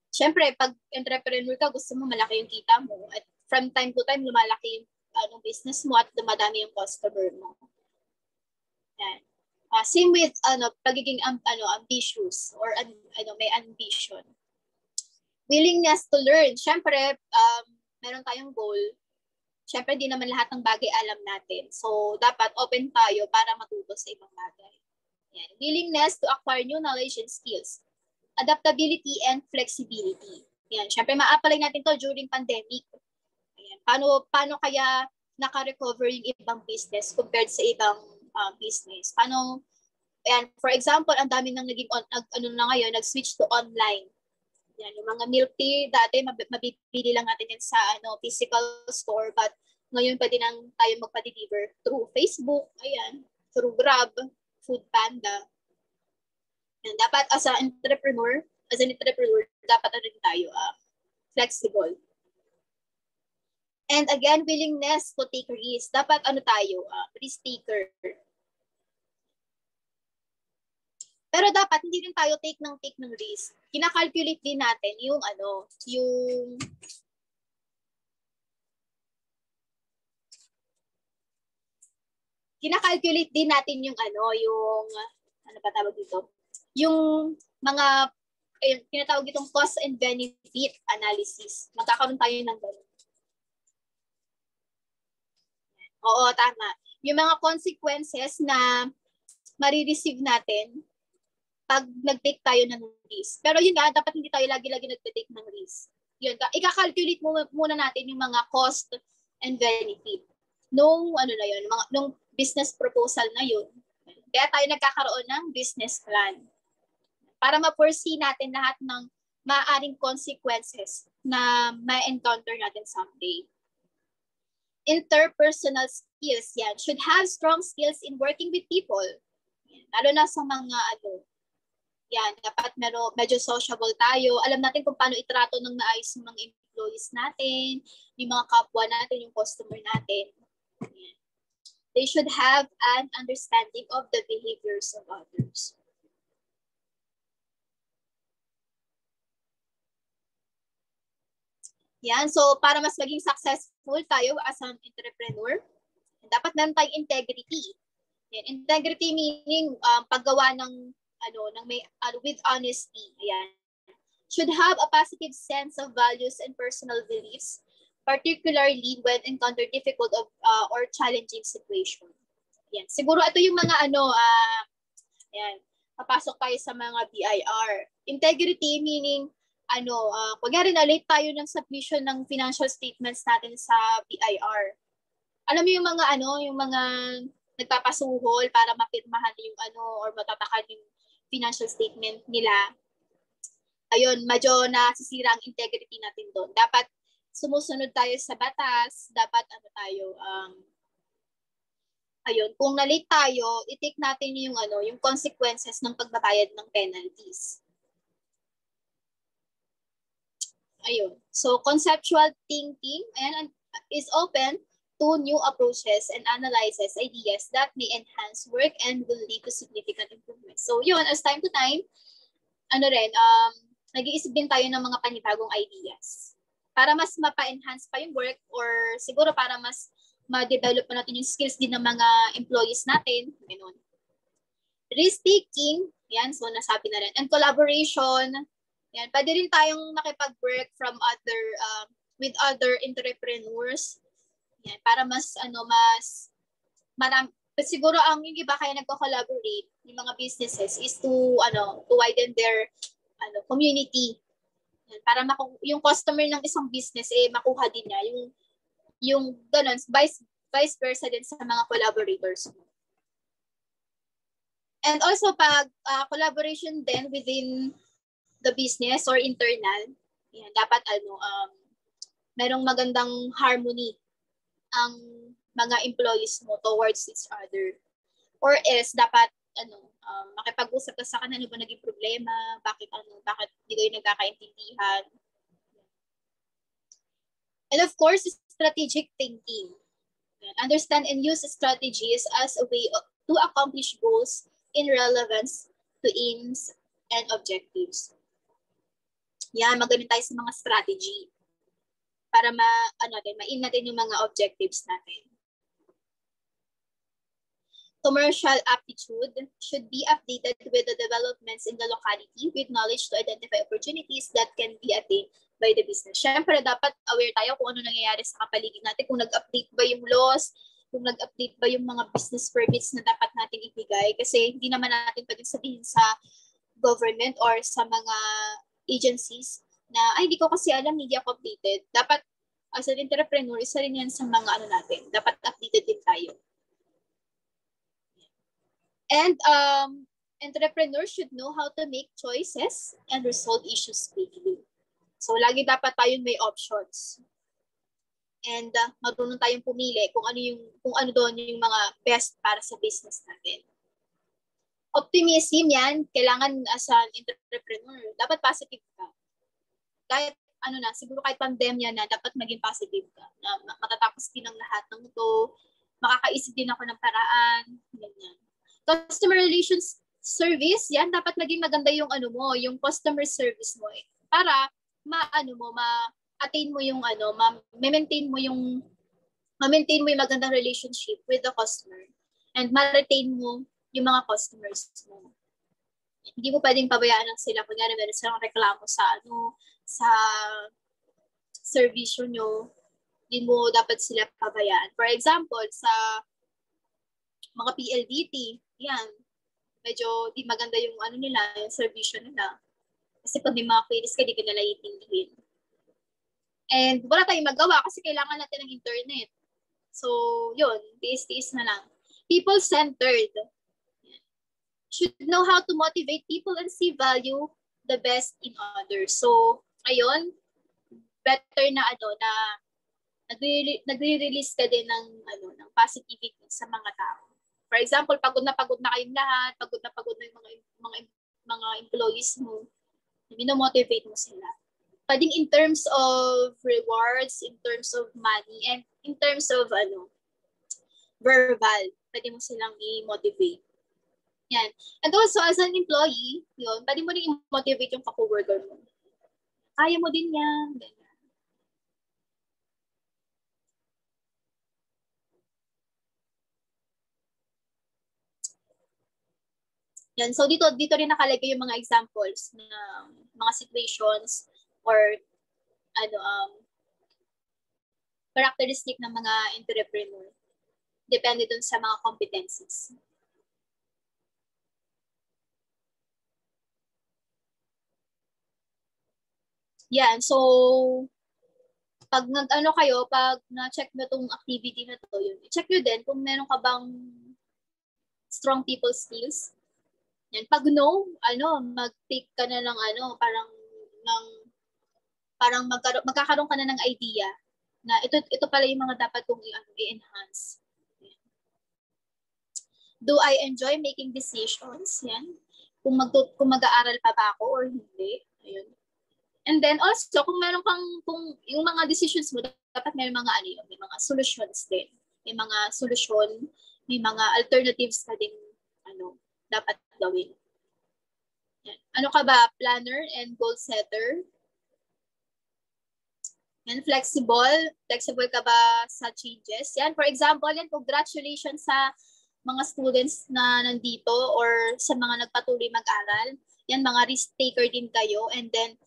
Siyempre, pag entrepreneur ka, gusto mo malaki yung kita mo. At from time to time, lumalaki yung business mo at dumadami yung customer mo. Yan. Same with pagiging ambitious or may ambition. Willingness to learn. Syempre, meron tayong goal. Syempre, di naman lahat ng bagay alam natin. So, dapat open tayo para matuto sa ibang bagay. Yan. Willingness to acquire new knowledge and skills. Adaptability and flexibility. Yan. Syempre, ma-apply natin to during pandemic. Ayan. Paano kaya naka-recover yung ibang business compared sa ibang business? Paano, ayan, for example, ang dami nang naging ngayon, nag-switch to online. Yan, yung mga milk tea, dati mabibili lang natin yan sa physical store, but ngayon pwede nang tayo magpa-deliver through Facebook, ayan, through Grab, Food Panda. Yan, dapat as an entrepreneur, dapat rin tayo flexible. And again, willingness to take risks. Dapat tayo, risk taker. Pero dapat hindi rin tayo take ng risk. Kina-calculate din natin yung kina-calculate din natin yung ano pa tawag dito? Yung mga tinatawag itong cost and benefit analysis. Magkakaroon tayo ng ganun. Oo, tama. Yung mga consequences na marireceive natin pag nag-take tayo ng risk. Pero yun nga, dapat hindi tayo lagi-lagi nag-take ng risk. Yun, ika-calculate muna natin yung mga cost and benefit nung nung business proposal na yun. Kaya tayo nagkakaroon ng business plan para ma-foresee natin lahat ng maaaring consequences na ma-encounter natin someday. Interpersonal skills, yan. Should have strong skills in working with people. Yan. Lalo na sa mga yan, dapat medyo sociable tayo. Alam natin kung paano itrato ng maayos yung mga employees natin, yung mga kapwa natin, yung customer natin. Yan. They should have an understanding of the behaviors of others. Yan, so para mas maging successful tayo as an entrepreneur, dapat meron tayong integrity. Yan, integrity meaning paggawa ng with honesty. Ayan. Should have a positive sense of values and personal beliefs, particularly when encounter difficult or challenging situation. Yan. Siguro ito yung mga ayan, papasok tayo sa mga BIR. Integrity meaning kunyari na late tayo ng submission ng financial statements natin sa BIR. Alam mo yung mga nagpapasuhol para mapirmahan yung or matatakan yung financial statement nila. Ayun, medyo nasisira ang integrity natin doon. Dapat sumusunod tayo sa batas, dapat ayun, kung na-late tayo, i-take natin yung consequences ng pagbabayad ng penalties. Ayun. So, conceptual thinking is open to new approaches and analyzes ideas that may enhance work and will lead to significant improvements. So, yun, as time to time, nag-iisip din tayo ng mga panibagong ideas para mas mapa-enhance pa yung work or siguro para mas ma-develop pa natin yung skills din ng mga employees natin. Ganun. Risk-taking, yan, so nasabi na rin. And collaboration, yan, pwede rin tayong makipag-work from with other entrepreneurs. Yan, para mas siguro ang yung iba kaya nagko-collaborate yung mga businesses is to widen their community. Yan, para yung customer ng isang business makuha din niya yung ganun, vice versa din sa mga collaborators. And also pag collaboration din within the business or internal, yan, dapat merong magandang harmony ang mga employees mo towards each other. Or else dapat makipag-usap ka sa kanila, ano ba naging problema, bakit hindi kayo nagkakaintindihan. And of course, strategic thinking. Understand and use strategies as a way to accomplish goals in relevance to aims and objectives. Yan, magaling tayo sa mga strategy para ma-aim natin yung mga objectives natin. Commercial aptitude should be updated with the developments in the locality with knowledge to identify opportunities that can be attained by the business. Siyempre, dapat aware tayo kung ano nangyayari sa kapaligid natin, kung nag-update ba yung laws, kung nag-update ba yung mga business permits na dapat natin ibigay. Kasi hindi naman natin pwedeng sabihin sa government or sa mga agencies na, ay, hindi ko kasi alam, hindi ako updated. Dapat, as an entrepreneur, isa rin yan sa mga ano natin. Dapat updated din tayo. And entrepreneurs should know how to make choices and resolve issues quickly. So, lagi dapat tayong may options. And marunong tayong pumili kung ano doon yung mga best para sa business natin. Optimism yan, kailangan as an entrepreneur, dapat positive ka. Kahit siguro kahit pandemya na, dapat maging positive ka. Na matatapos din ang lahat ng ito, makakaisip din ako ng paraan, ganyan. Customer relations service, yan dapat maging maganda yung yung customer service mo para ma-attain mo yung ma-maintain mo yung magandang relationship with the customer and ma-retain mo yung mga customers mo. Hindi mo pwedeng pabayaan lang sila kung meron silang reklamo sa servisyo nyo. Hindi mo dapat sila pabayaan. For example, sa mga PLDT, yan, medyo di maganda yung yung servisyo nila. Kasi pag may mga queries ka, di ka nila itindihin. And wala tayong magawa kasi kailangan natin ng internet. So, yun, tiis-tiis na lang. People-centered. Should know how to motivate people and see value the best in others. So, ayun, better na nagre-release ka din ng positivity sa mga tao. For example, pagod na kayong lahat, pagod na yung mga employees mo, minomotivate mo sila. Pwedeng in terms of rewards, in terms of money, and in terms of verbal, pwede mo silang i-motivate. Yan. And also, as an employee, yun, pwede mo rin i-motivate yung ka-coworker mo. Kaya mo din yan. Yan. So dito rin nakalagay yung mga examples ng mga situations or characteristic ng mga entrepreneur. Depende dun sa mga competencies. Yan. So pag pag na-check mo tong activity na to, yun, i-check nyo din kung meron ka bang strong people skills. Yan. Pag no, mag-take ka na ng parang magkakaroon ka na ng idea na ito pala yung mga dapat kong i-enhance. Yan. Do I enjoy making decisions? Yan. Kung mag-aaral pa ba ako or hindi. Ayun. And then also, kung yung mga decisions mo, dapat may mga may mga solutions din. May mga solution, may mga alternatives ka din dapat gawin. Yan. Ano ka ba? Planner and goal setter? Yan, flexible. Flexible ka ba sa changes? Yan, for example, congratulations sa mga students na nandito or sa mga nagpatuloy mag-aral. Yan, mga risk taker din kayo. And then,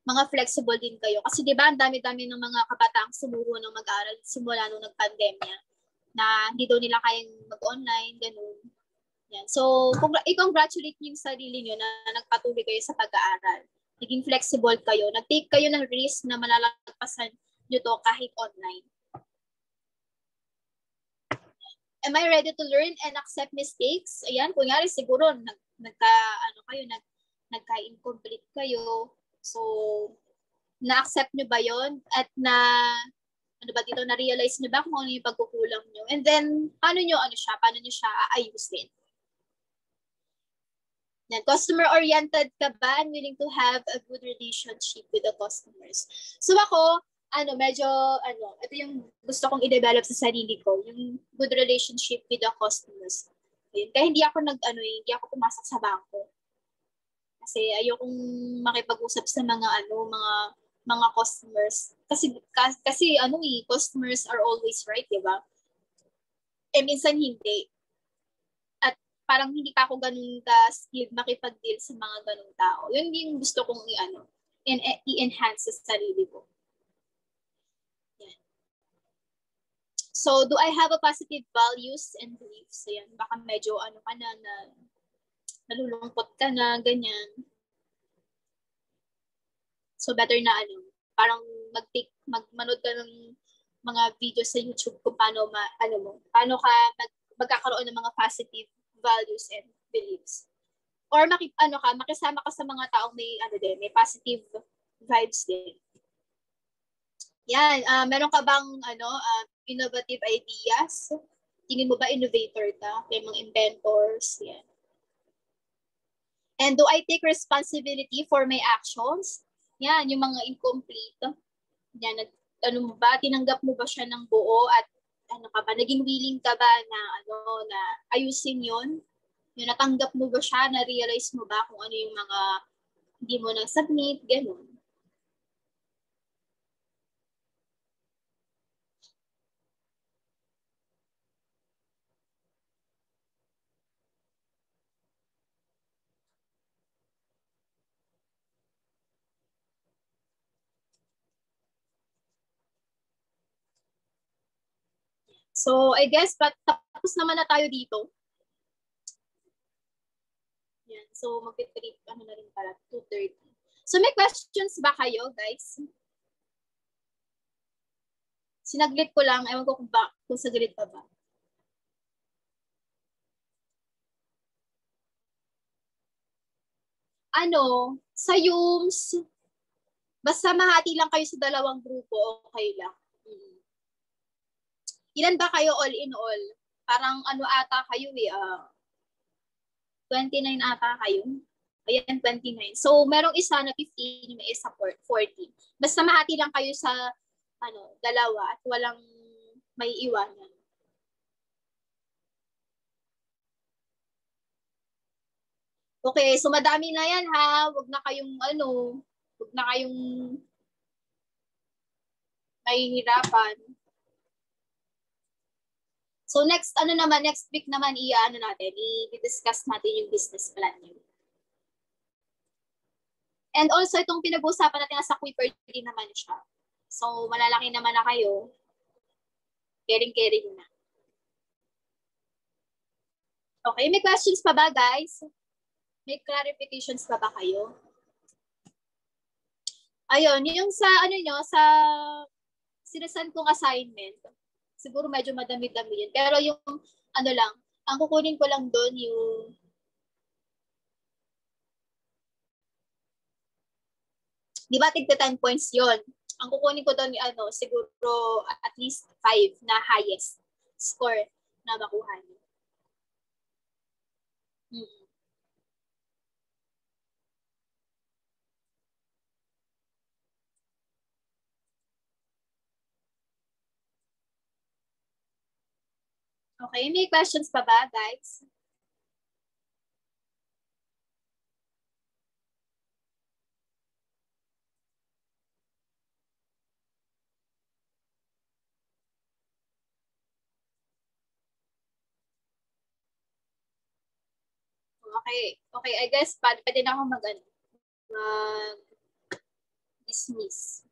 mga flexible din kayo. Kasi diba, ang dami-dami ng mga kabataang sumuho ng mag-aral simula nung nag-pandemya na hindi daw nila kayang mag-online, ganun. Yan. So, i-congratulate niyo yung sarili niyo na nagpatuloy kayo sa pag-aaral. Naging flexible kayo. Nag-take kayo ng risk na malalagpasan niyo to kahit online. Am I ready to learn and accept mistakes? Ayan, kunyari siguro nagka-incomplete kayo. So, na-accept nyo ba yon? At na-realize nyo ba kung ano yung pagkukulang nyo? And then, paano nyo siya aayusin? Then, customer-oriented ka ba and willing to have a good relationship with the customers? So ako, ito yung gusto kong i-develop sa sarili ko, yung good relationship with the customers. Ayun. Kaya hindi ako pumasok sa bangko. Kasi ayokong makipag-usap sa mga customers. Kasi customers are always right, di ba? Eh minsan hindi. parang hindi pa ako ganun ka-skilled makipag-deal sa mga ganung tao. Yun yung gusto kong i-enhance sa sarili ko. Yan. So, do I have a positive values and beliefs? Ayan, baka medyo ka na nalulungkot ka na, ganyan. So, better na parang magmanood ka ng mga videos sa YouTube kung paano paano ka magkakaroon ng mga positive values and beliefs. Or makisama ka sa mga taong may positive vibes din. Yan, meron ka bang innovative ideas? Tingin mo ba innovator ka? May mga inventors, yan. And do I take responsibility for my actions? Yan, yung mga incomplete. Yan, tinanggap mo ba siya ng buo at naging willing ka ba na ayusin yon? Yung natanggap mo ba siya, na-realize mo ba kung ano yung mga hindi mo na-submit, gano'n. So, I guess, tapos naman na tayo dito. Yan. So, mag-trip, na rin para, 2:30. So, may questions ba kayo, guys? Sinaglit ko lang, ewan ko kung saglit pa ba. Sa Yums, basta mahati lang kayo sa dalawang grupo, okay lang. Ilan ba kayo all in all? Parang ata kayo 29 ata kayo. Ayan, 29. So, merong isa na 15, may isa 40. Basta mahati lang kayo sa dalawa at walang may iwanan. Okay, so madami na yan ha. Huwag na kayong mahihirapan. So next week naman i-discuss natin yung business plan niyo. And also itong pinag-uusapan natin nasa Quiper din naman siya. So malalaki naman na kayo. Caring na. Okay, may questions pa ba, guys? May clarifications pa ba kayo? Ayun, yung sa sa sinasend kong assignment. Siguro medyo madami-dami yun. Pero yung ang kukunin ko lang doon yung di ba tigta 10 points yon. Ang kukunin ko doon siguro at least 5 na highest score na makuha niyo. Okay, may questions pa ba, guys? Okay, I guess pwede na ako mag-dismiss.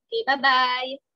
Okay, bye-bye.